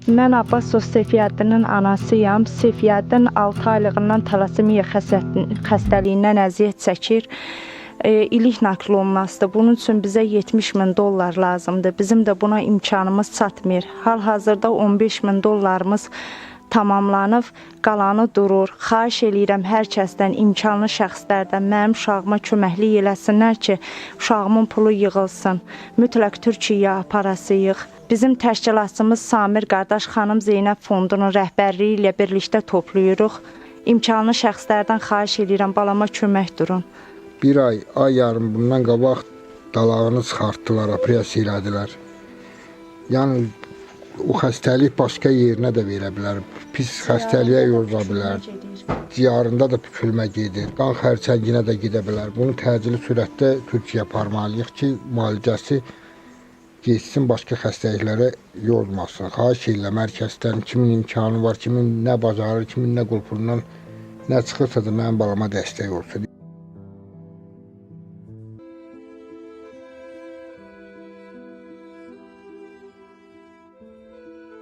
Mən Abbasov Seyfiyyəddinin anasıyam. Seyfiyyəddin 6 aylığından talasemiya xəstəliyindən əziyyət çəkir. İlik nakl olunmasıdır. Bunun üçün bizə 70.000 dollar lazımdır. Bizim də buna imkanımız çatmır. Hal-hazırda 15.000 dollarımız tamamlanıb, qalanı durur. Xahiş eləyirəm hər kəsdən, imkanlı şəxslərdən mənim uşağıma köməklik eləsinlər ki, uşağımın pulu yığılsın. Mütləq Türkiyəyə aparasıyıq. Bizim təşkilatımız Samir qardaş xanım Zeynəb fondunun rəhbərliyi ilə birlikdə toplayırıq. İmkanlı şəxslərdən xahiş eləyirəm, balama kömək durun. Bir ay yarım bundan qabaq dalağını çıxartdılar, operasiya elədilər. Yəni o xəstəlik başqa yerinə də verə bilər. Pis xəstəliyə yoza bilər. Ciyarında da bükülmə gedir. Qan xərçənginə də gedə bilər. Bunu təcili sürətdə Türkiyəyə aparmalıyıq ki, müalicəsi geçsin, başqa xəstəliklərə yozmasın. Xahiş edirəm hər kəsdən, kimin imkanı var, kimin nə bacarır, kimin nə qulpundan nə çıxırsa da mənim balama dəstək olsun.